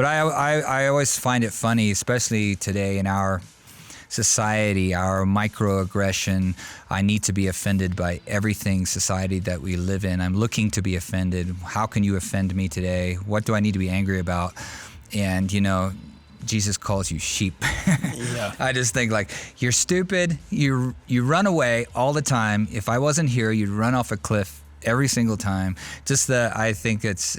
But I always find it funny, especially today in our society, our microaggression. I need to be offended by everything society that we live in. I'm looking to be offended. How can you offend me today? What do I need to be angry about? And, Jesus calls you sheep. Yeah. I just think like, you're stupid. You run away all the time. If I wasn't here, you'd run off a cliff every single time. Just that I think it's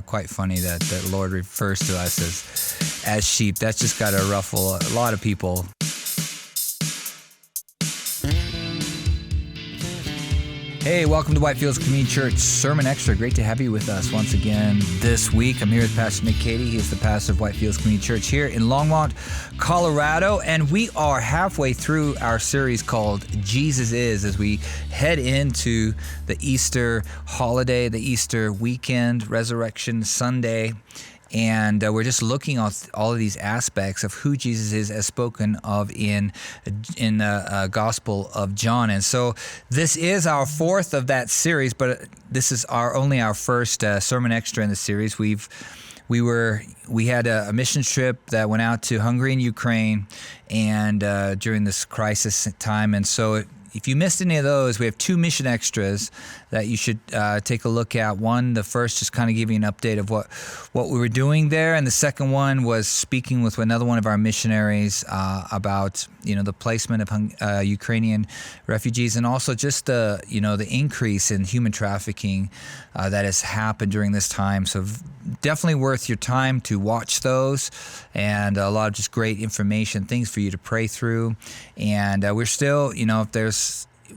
quite funny that the Lord refers to us as sheep. That's just got to ruffle a lot of people. Hey, welcome to Whitefields Community Church Sermon Extra. Great to have you with us once again this week. I'm here with Pastor Nick Cady. He is the pastor of Whitefields Community Church here in Longmont, Colorado. And we are halfway through our series called Jesus Is as we head into the Easter holiday, the Easter weekend, Resurrection Sunday. And we're just looking at all of these aspects of who Jesus is as spoken of in the Gospel of John. And so this is our fourth of that series, but this is only our first sermon extra in the series. We had a mission trip that went out to Hungary and Ukraine, and during this crisis time. And so if you missed any of those, we have two mission extras that you should take a look at. One, the first, just kind of giving an update of what we were doing there, and the second one was speaking with another one of our missionaries about the placement of Ukrainian refugees, and also just the increase in human trafficking that has happened during this time. So definitely worth your time to watch those, and a lot of just great information, things for you to pray through. And we're still,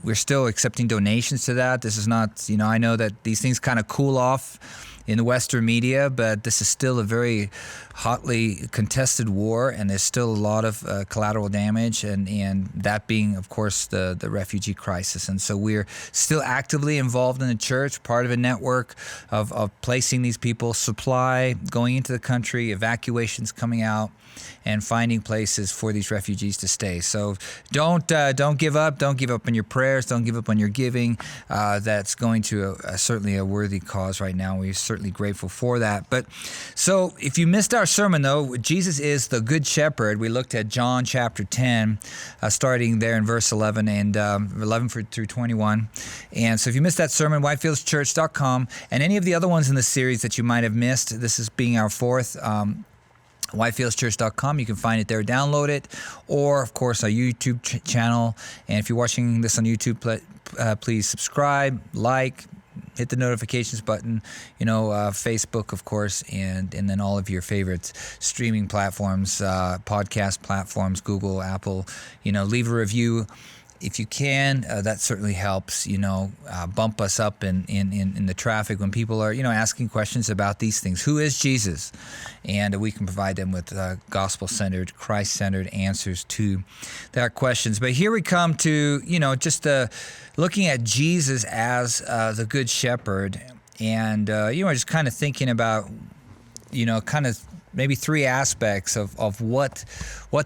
we're still accepting donations to that. This is not, I know that these things kind of cool off in the Western media, but this is still a very hotly contested war, and there's still a lot of collateral damage, and that being, of course, the refugee crisis. And so we're still actively involved in the church, part of a network of placing these people, supply going into the country, evacuations coming out, and finding places for these refugees to stay. So don't give up. Don't give up on your prayers. Don't give up on your giving. That's going to certainly a worthy cause right now. We're certainly grateful for that. But so if you missed our sermon, though, Jesus is the Good Shepherd. We looked at John chapter 10, starting there in verse 11 and 11 through 21. And so if you missed that sermon, whitefieldschurch.com, and any of the other ones in the series that you might have missed, this is being our fourth, whitefieldschurch.com. You can find it there, download it, or of course our YouTube channel. And if you're watching this on YouTube, please subscribe, like, hit the notifications button, Facebook, of course, and then all of your favorite streaming platforms, podcast platforms, Google, Apple, leave a review. If you can, that certainly helps, bump us up in the traffic when people are, asking questions about these things. Who is Jesus? And we can provide them with gospel-centered, Christ-centered answers to their questions. But here we come to, just looking at Jesus as the Good Shepherd. And, just kind of thinking about, kind of maybe three aspects of what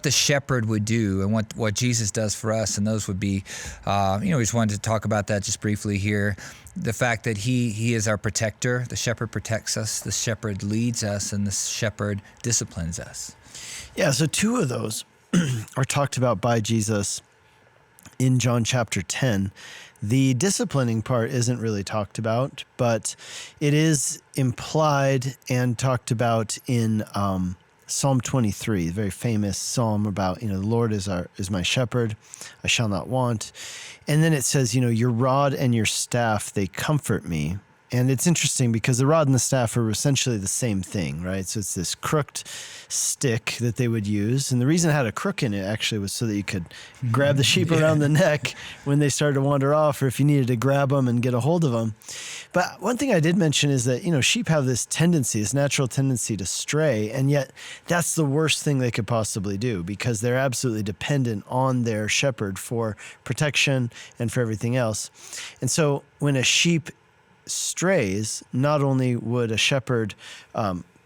the shepherd would do and what Jesus does for us. And those would be, we just wanted to talk about that just briefly here. The fact that he is our protector. The shepherd protects us. The shepherd leads us, and the shepherd disciplines us. Yeah, so two of those are talked about by Jesus in John chapter 10. The disciplining part isn't really talked about, but it is implied and talked about in Psalm 23, the very famous psalm about, the Lord is my shepherd, I shall not want. And then it says, your rod and your staff, they comfort me. And it's interesting because the rod and the staff are essentially the same thing, right? So it's this crooked stick that they would use. And the reason it had a crook in it actually was so that you could grab the sheep around the neck when they started to wander off, or if you needed to grab them and get a hold of them. But one thing I did mention is that, sheep have this natural tendency to stray. And yet that's the worst thing they could possibly do, because they're absolutely dependent on their shepherd for protection and for everything else. And so when a sheep strays, not only would a shepherd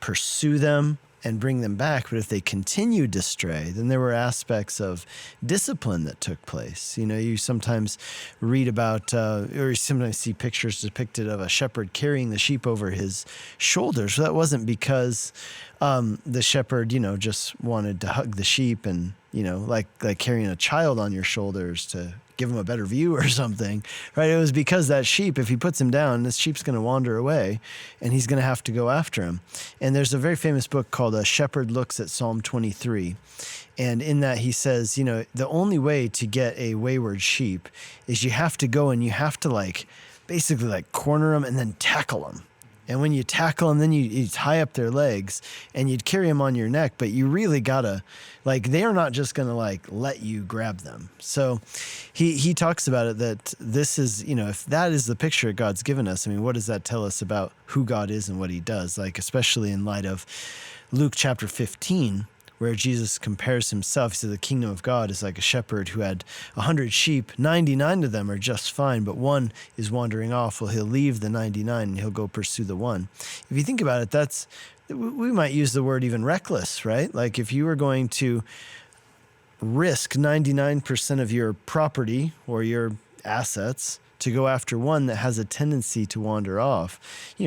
pursue them and bring them back. But if they continued to stray, then there were aspects of discipline that took place. You sometimes read about, or you sometimes see pictures depicted of a shepherd carrying the sheep over his shoulders. So that wasn't because the shepherd, just wanted to hug the sheep and, like carrying a child on your shoulders to give him a better view or something, right? It was because that sheep, if he puts him down, this sheep's going to wander away and he's going to have to go after him. And there's a very famous book called A Shepherd Looks at Psalm 23. And in that he says, the only way to get a wayward sheep is you have to go and you have to basically corner them and then tackle them. And when you tackle them, then you tie up their legs and you'd carry them on your neck, but you really gotta, they are not just gonna let you grab them. So he talks about it that this is, if that is the picture God's given us, what does that tell us about who God is and what he does? Especially in light of Luke chapter 15, where Jesus compares himself. He said the kingdom of God is like a shepherd who had 100 sheep. 99 of them are just fine, but one is wandering off. Well, he'll leave the 99 and he'll go pursue the one. If you think about it, we might use the word even reckless, right? If you were going to risk 99% of your property or your assets to go after one that has a tendency to wander off,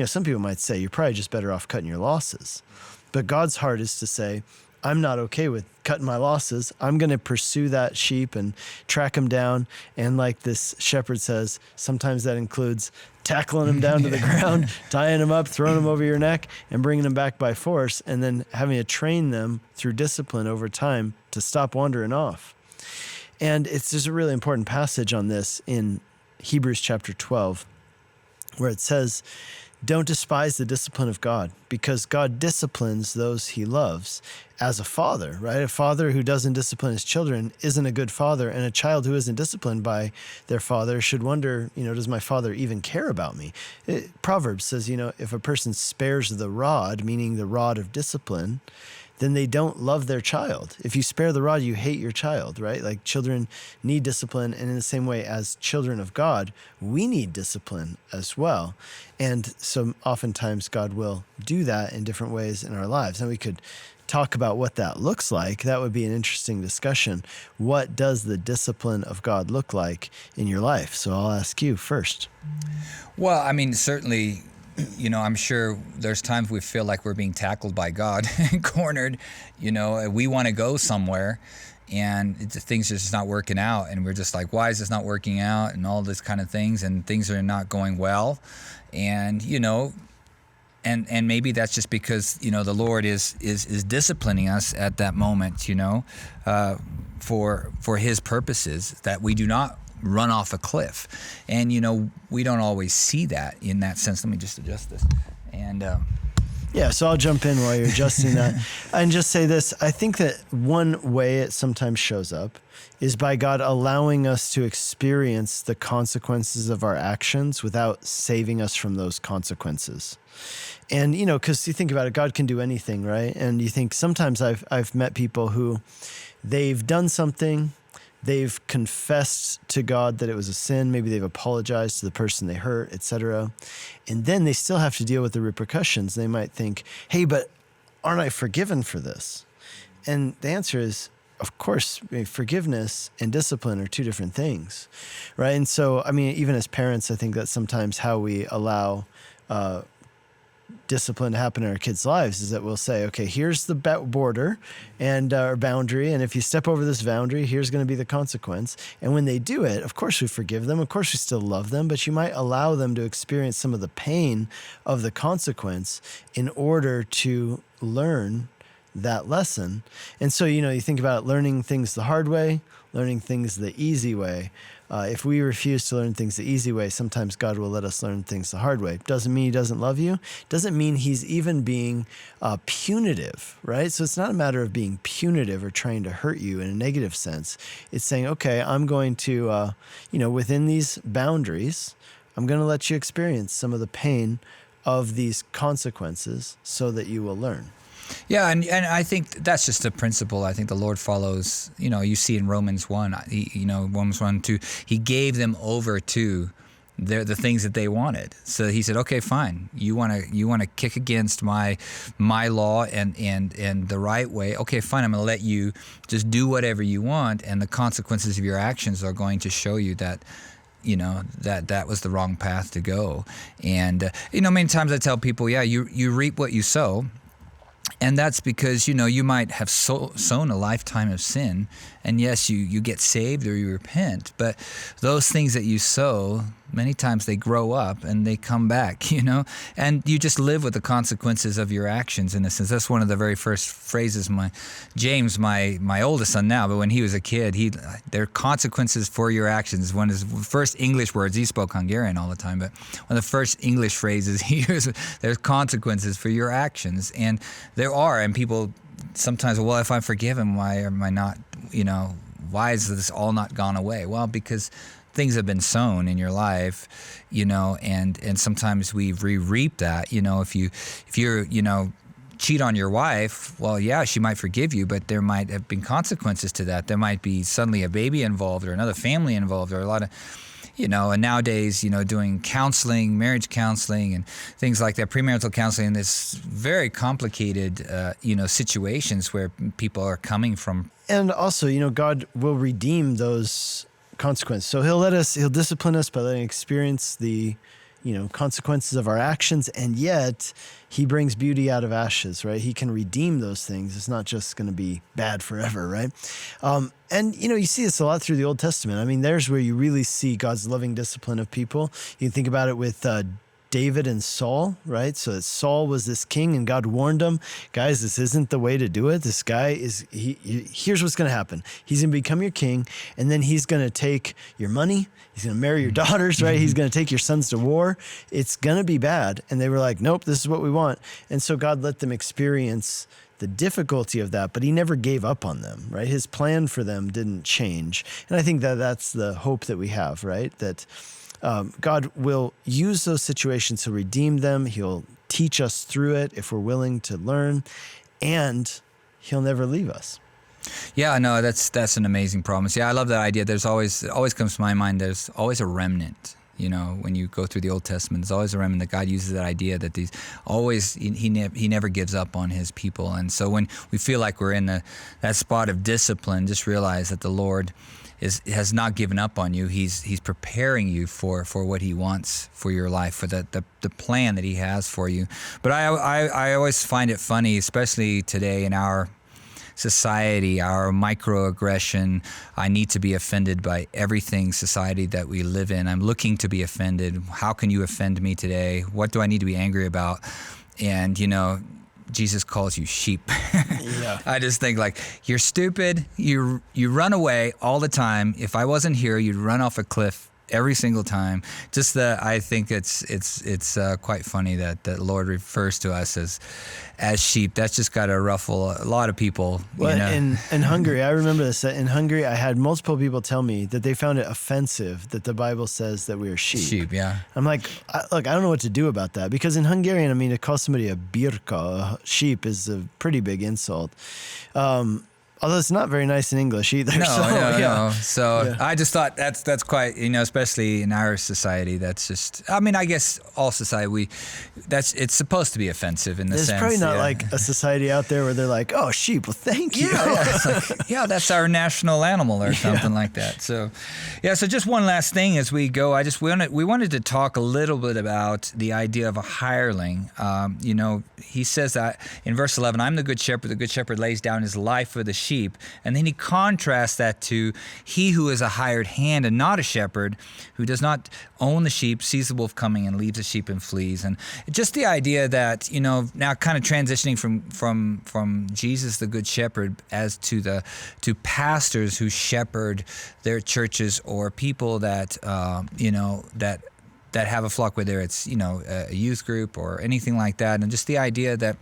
some people might say you're probably just better off cutting your losses. But God's heart is to say, I'm not okay with cutting my losses. I'm going to pursue that sheep and track him down. And like this shepherd says, sometimes that includes tackling him down to the ground, tying him up, throwing him over your neck, and bringing him back by force, and then having to train them through discipline over time to stop wandering off. And it's just a really important passage on this in Hebrews chapter 12, where it says, don't despise the discipline of God, because God disciplines those he loves as a father, right? A father who doesn't discipline his children isn't a good father, and a child who isn't disciplined by their father should wonder, does my father even care about me? Proverbs says, if a person spares the rod, meaning the rod of discipline, then they don't love their child. If you spare the rod, you hate your child, right? Children need discipline, and in the same way as children of God, we need discipline as well. And so oftentimes God will do that in different ways in our lives. And we could talk about what that looks like. That would be an interesting discussion. What does the discipline of God look like in your life? So I'll ask you first. Well, certainly, I'm sure there's times we feel like we're being tackled by God and cornered. We want to go somewhere and things are just not working out. And we're just like, why is this not working out? And all this kind of things, and things are not going well. And, and maybe that's just because, the Lord is disciplining us at that moment, for his purposes, that we do not run off a cliff. And, we don't always see that in that sense. Let me just adjust this. And yeah, so I'll jump in while you're adjusting that and just say this. I think that one way it sometimes shows up is by God allowing us to experience the consequences of our actions without saving us from those consequences. And, because you think about it, God can do anything, right? And you think sometimes I've met people who they've done something, they've confessed to God that it was a sin. Maybe they've apologized to the person they hurt, etc. And then they still have to deal with the repercussions. They might think, hey, but aren't I forgiven for this? And the answer is, of course, forgiveness and discipline are two different things, right? And so, even as parents, I think that's sometimes how we allow discipline to happen in our kids' lives is that we'll say, okay, here's the border and our boundary. And if you step over this boundary, here's going to be the consequence. And when they do it, of course, we forgive them. Of course, we still love them, but you might allow them to experience some of the pain of the consequence in order to learn that lesson. And so, you think about learning things the hard way, learning things the easy way. If we refuse to learn things the easy way, sometimes God will let us learn things the hard way. Doesn't mean he doesn't love you. Doesn't mean he's even being punitive, right? So it's not a matter of being punitive or trying to hurt you in a negative sense. It's saying, okay, I'm going to, within these boundaries, I'm going to let you experience some of the pain of these consequences so that you will learn. Yeah, and I think that's just a principle. I think the Lord follows, you see in Romans 1, Romans 1, 2, he gave them over to the things that they wanted. So he said, okay, fine. You want to kick against my law and the right way. Okay, fine. I'm going to let you just do whatever you want, and the consequences of your actions are going to show you that that was the wrong path to go. And many times I tell people, you reap what you sow. And that's because, you might have sown a lifetime of sin, and yes, you get saved or you repent, but those things that you sow, many times they grow up and they come back, and you just live with the consequences of your actions in a sense. That's one of the very first phrases James, my oldest son now, but when he was a kid, there are consequences for your actions. One of his first English words, he spoke Hungarian all the time, but one of the first English phrases he used, there's consequences for your actions, and there are, and people sometimes, well, if I'm forgiven, why am I not, why is this all not gone away? Well, because things have been sown in your life, and sometimes we reap that, if you're, cheat on your wife, well, yeah, she might forgive you, but there might have been consequences to that. There might be suddenly a baby involved or another family involved or a lot of, and nowadays, doing counseling, marriage counseling and things like that, premarital counseling, this very complicated, situations where people are coming from. And also, God will redeem those consequences. So he'll discipline us by letting us experience the, consequences of our actions. And yet he brings beauty out of ashes, right? He can redeem those things. It's not just going to be bad forever, right? And, you see this a lot through the Old Testament. I mean, there's where you really see God's loving discipline of people. You can think about it with David and Saul, right? So that Saul was this king and God warned him, guys, this isn't the way to do it. This guy here's what's going to happen. He's going to become your king, and then he's going to take your money. He's going to marry your daughters, right? He's going to take your sons to war. It's going to be bad. And they were like, nope, this is what we want. And so God let them experience the difficulty of that, but he never gave up on them, right? His plan for them didn't change. And I think that that's the hope that we have, right? That God will use those situations to redeem them. He'll teach us through it if we're willing to learn, and he'll never leave us. Yeah, no, that's an amazing promise. Yeah, I love that idea. It always comes to my mind, there's always a remnant. When you go through the Old Testament, there's always a remnant that God uses that idea that he never gives up on his people. And so when we feel like we're in that spot of discipline, just realize that the Lord has not given up on you. He's preparing you for what he wants for your life, for the plan that he has for you. But I always find it funny, especially today in our society, our microaggression. I need to be offended by everything society that we live in. I'm looking to be offended. How can you offend me today? What do I need to be angry about? And, Jesus calls you sheep. Yeah. I just think you're stupid. You run away all the time. If I wasn't here, you'd run off a cliff every single time. Just I think it's quite funny that the Lord refers to us as sheep. That's just got to ruffle a lot of people. Well, in Hungary, I remember this. In Hungary, I had multiple people tell me that they found it offensive that the Bible says that we are sheep. Sheep, yeah. I'm like, look, I don't know what to do about that, because in Hungarian, to call somebody a birka, a sheep, is a pretty big insult. Although it's not very nice in English either. No. So I just thought that's quite, especially in our society, that's just, I guess all society, it's supposed to be offensive in the sense. There's probably not like a society out there where they're like, oh, sheep, well, thank you. Yeah, that's our national animal or something like that. So, so just one last thing as we go, we wanted to talk a little bit about the idea of a hireling. He says that in verse 11, I'm the good shepherd lays down his life for the sheep. And then he contrasts that to he who is a hired hand and not a shepherd, who does not own the sheep, sees the wolf coming and leaves the sheep and flees. And just the idea that, now kind of transitioning from Jesus, the good shepherd, as to pastors who shepherd their churches, or people that, that have a flock, whether it's, a youth group or anything like that. And just the idea that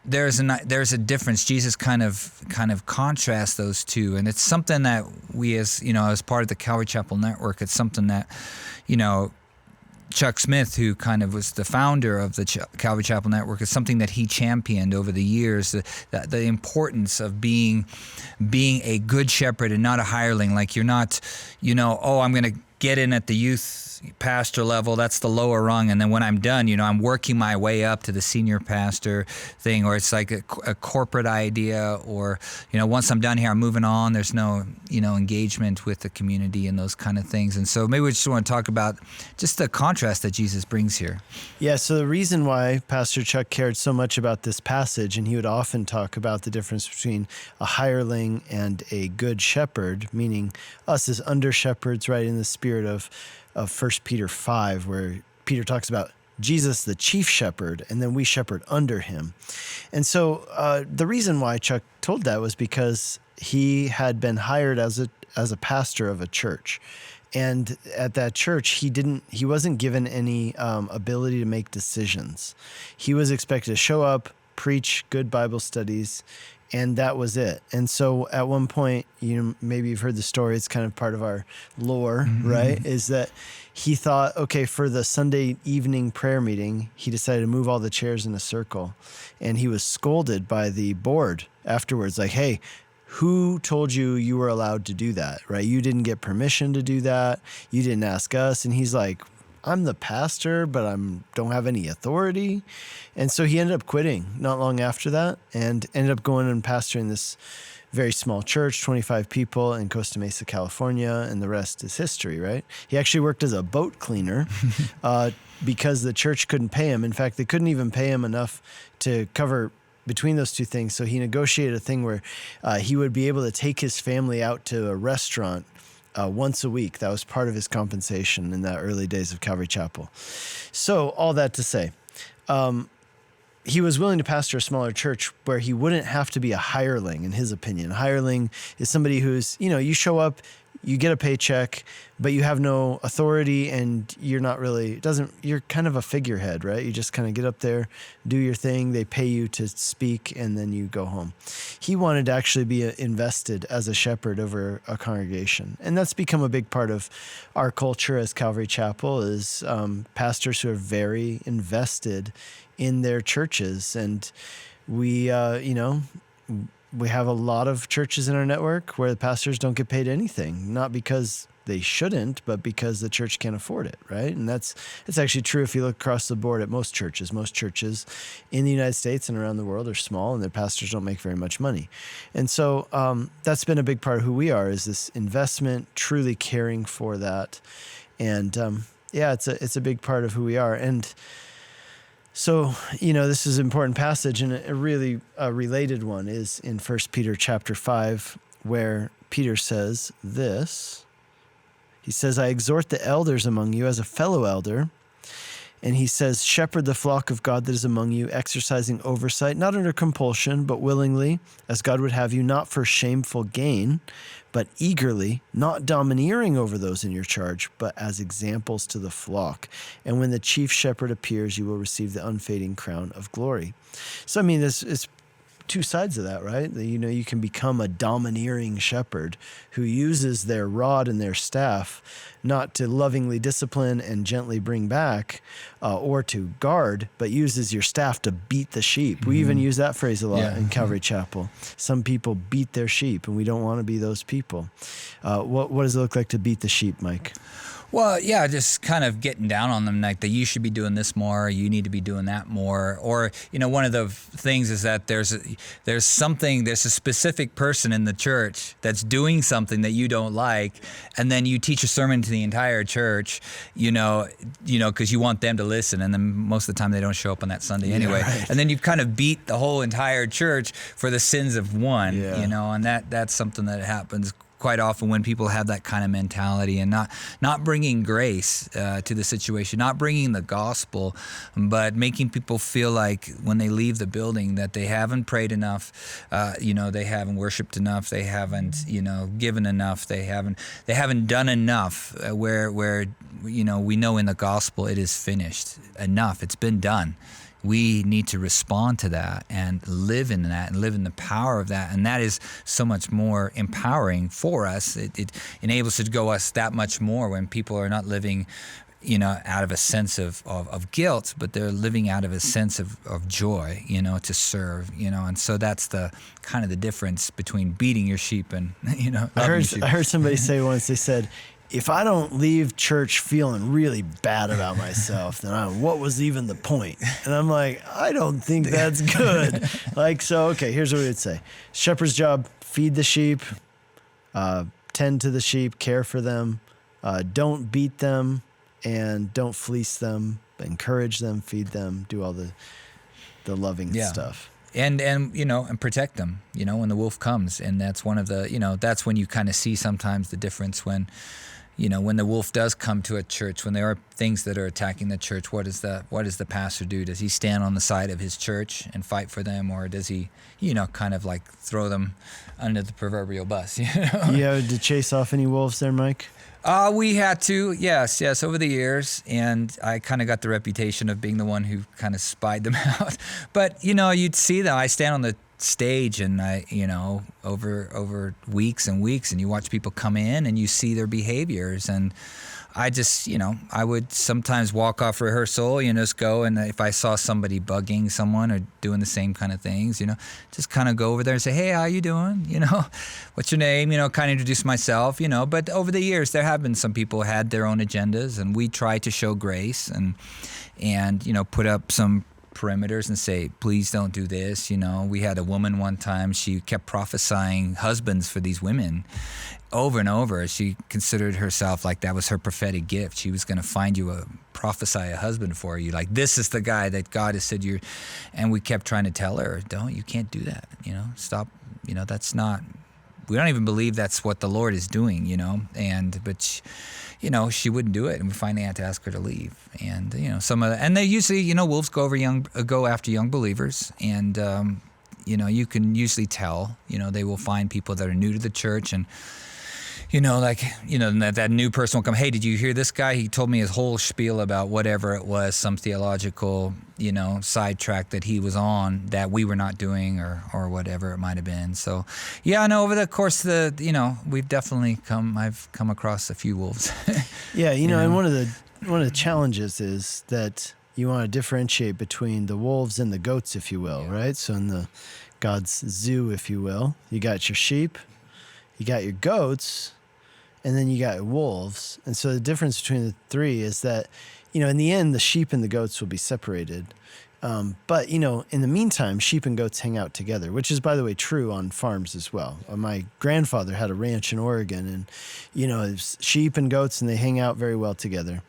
there's a difference. Jesus kind of contrasts those two, and it's something that we as part of the Calvary Chapel Network, it's something that Chuck Smith, who kind of was the founder of the Calvary Chapel Network, is something that he championed over the years, the importance of being a good shepherd and not a hireling. Like you're not, I'm going to get in at the youth pastor level. That's the lower rung. And then when I'm done, I'm working my way up to the senior pastor thing, or it's like a corporate idea, or, once I'm done here, I'm moving on. There's no, engagement with the community and those kind of things. And so maybe we just want to talk about just the contrast that Jesus brings here. Yeah, so the reason why Pastor Chuck cared so much about this passage, and he would often talk about the difference between a hireling and a good shepherd, meaning us as under shepherds, right, in the spirit of 1 Peter 5, where Peter talks about Jesus, the chief shepherd, and then we shepherd under him. And so the reason why Chuck told that was because he had been hired as a pastor of a church. And at that church, he wasn't given any ability to make decisions. He was expected to show up, preach good Bible studies, and that was it. And so at one point, maybe you've heard the story, it's kind of part of our lore, right? Is that he thought, okay, for the Sunday evening prayer meeting, he decided to move all the chairs in a circle. And he was scolded by the board afterwards, like, hey, who told you were allowed to do that, right? You didn't get permission to do that. You didn't ask us. And he's like, I'm the pastor, but I don't have any authority. And so he ended up quitting not long after that and ended up going and pastoring this very small church, 25 people in Costa Mesa, California, and the rest is history, right? He actually worked as a boat cleaner because the church couldn't pay him. In fact, they couldn't even pay him enough to cover between those two things. So he negotiated a thing where he would be able to take his family out to a restaurant once a week. That was part of his compensation in the early days of Calvary Chapel. So all that to say, he was willing to pastor a smaller church where he wouldn't have to be a hireling, in his opinion. A hireling is somebody who's, you show up, you get a paycheck, but you have no authority and you're not really, you're kind of a figurehead, right? You just kind of get up there, do your thing, they pay you to speak, and then you go home. He wanted to actually be invested as a shepherd over a congregation. And that's become a big part of our culture as Calvary Chapel is pastors who are very invested in their churches. And we have a lot of churches in our network where the pastors don't get paid anything, not because they shouldn't, but because the church can't afford it, right? And it's actually true if you look across the board at most churches. Most churches in the United States and around the world are small, and their pastors don't make very much money. And so that's been a big part of who we are, is this investment, truly caring for that. And it's a big part of who we are. And so, this is an important passage, and a really related one is in 1 Peter chapter 5, where Peter says this. He says, I exhort the elders among you as a fellow elder. And he says, shepherd the flock of God that is among you, exercising oversight, not under compulsion, but willingly, as God would have you, not for shameful gain, but eagerly, not domineering over those in your charge, but as examples to the flock. And when the chief shepherd appears, you will receive the unfading crown of glory. So, it's two sides of that, right? You can become a domineering shepherd who uses their rod and their staff not to lovingly discipline and gently bring back or to guard, but uses your staff to beat the sheep. Mm-hmm. We even use that phrase a lot in Calvary Chapel. Some people beat their sheep, and we don't want to be those people. What does it look like to beat the sheep, Mike? Well, yeah, just kind of getting down on them, like that you should be doing this more, you need to be doing that more. Or, one of the things is that there's a specific person in the church that's doing something that you don't like, and then you teach a sermon to the entire church, because you want them to listen, and then most of the time they don't show up on that Sunday anyway. Yeah, right. And then you kind of beat the whole entire church for the sins of one, and that's something that happens quite often when people have that kind of mentality and not bringing grace to the situation, not bringing the gospel, but making people feel like when they leave the building that they haven't prayed enough, they haven't worshiped enough, they haven't given enough, they haven't done enough. Where we know in the gospel it is finished enough, it's been done. We need to respond to that and live in that and live in the power of that. And that is so much more empowering for us. It enables us to go us that much more when people are not living, out of a sense of guilt, but they're living out of a sense of joy, to serve, and so that's the kind of the difference between beating your sheep and, I heard somebody say once, they said, if I don't leave church feeling really bad about myself, then what was even the point? And I'm like, I don't think that's good. Okay, here's what we would say. Shepherd's job, feed the sheep, tend to the sheep, care for them, don't beat them, and don't fleece them, encourage them, feed them, do all the loving stuff. And protect them, when the wolf comes. And that's one of the, that's when you kind of see sometimes the difference when the wolf does come to a church, when there are things that are attacking the church, what does the pastor do? Does he stand on the side of his church and fight for them, or does he, kind of like throw them under the proverbial bus? You had to chase off any wolves there, Mike? We had to, yes, over the years, and I kind of got the reputation of being the one who kind of spied them out. But you'd see them. I stand on the stage, and I, over weeks and weeks, and you watch people come in, and you see their behaviors, and I just, I would sometimes walk off rehearsal, just go, and if I saw somebody bugging someone or doing the same kind of things, just kind of go over there and say, hey, how you doing? What's your name? Kind of introduce myself, But over the years, there have been some people who had their own agendas, and we try to show grace and put up some perimeters and say, please don't do this. We had a woman one time, she kept prophesying husbands for these women over and over. She considered herself like that was her prophetic gift. She was going to find you prophesy a husband for you. Like, this is the guy that God has said you're, and we kept trying to tell her, you can't do that. Stop. That's not, we don't even believe that's what the Lord is doing, but she wouldn't do it, and we finally had to ask her to leave. And and they usually, wolves go after young believers, and you can usually tell, they will find people that are new to the church, and that new person will come, hey, did you hear this guy? He told me his whole spiel about whatever it was, some theological, sidetrack that he was on that we were not doing, or whatever it might have been. So, over the course of we've definitely I've come across a few wolves. Yeah, and one of the challenges is that you want to differentiate between the wolves and the goats, if you will, right? So in the God's zoo, if you will, you got your sheep, you got your goats, and then you got wolves. And so the difference between the three is that, in the end, the sheep and the goats will be separated. But, in the meantime, sheep and goats hang out together, which is, by the way, true on farms as well. My grandfather had a ranch in Oregon, and, it's sheep and goats, and they hang out very well together.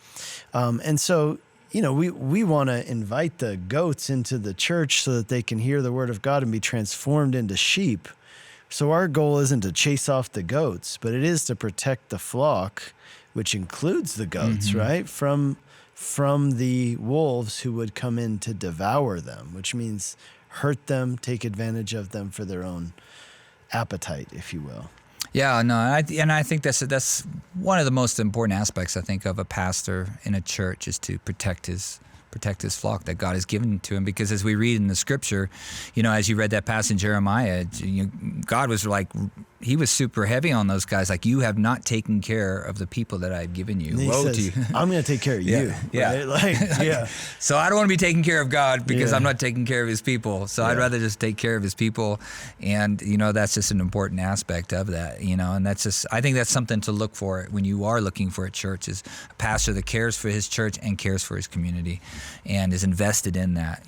And so, we want to invite the goats into the church so that they can hear the word of God and be transformed into sheep. So our goal isn't to chase off the goats, but it is to protect the flock, which includes the goats, right? From the wolves who would come in to devour them, which means hurt them, take advantage of them for their own appetite, if you will. Yeah, no, I think that's one of the most important aspects, I think, of a pastor in a church, is to protect his flock that God has given to him. Because as we read in the scripture, as you read that passage in Jeremiah, God was like, he was super heavy on those guys. Like, you have not taken care of the people that I've given you. Woe to you. I'm going to take care of you. Yeah. Right? So I don't want to be taking care of God because I'm not taking care of his people. So I'd rather just take care of his people. And, that's just an important aspect of that, and that's just, I think that's something to look for when you are looking for a church, is a pastor that cares for his church and cares for his community and is invested in that,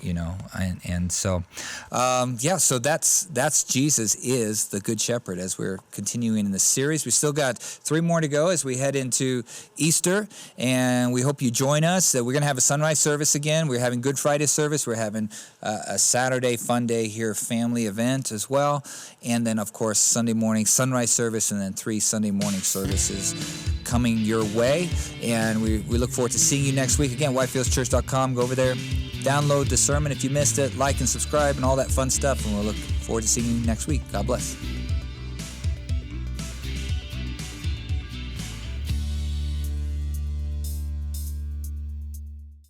and so, so that's Jesus is the Good Shepherd. As we're continuing in the series, we still got 3 more to go as we head into Easter, and we hope you join us. We're going to have a sunrise service again. We're having Good Friday service. We're having a Saturday fun day here family event as well, and then of course Sunday morning sunrise service, and then 3 Sunday morning services coming your way. And we look forward to seeing you next week. Again, whitefieldschurch.com. Go over there, download the sermon if you missed it, like and subscribe and all that fun stuff, and we'll look forward to seeing you next week. God bless.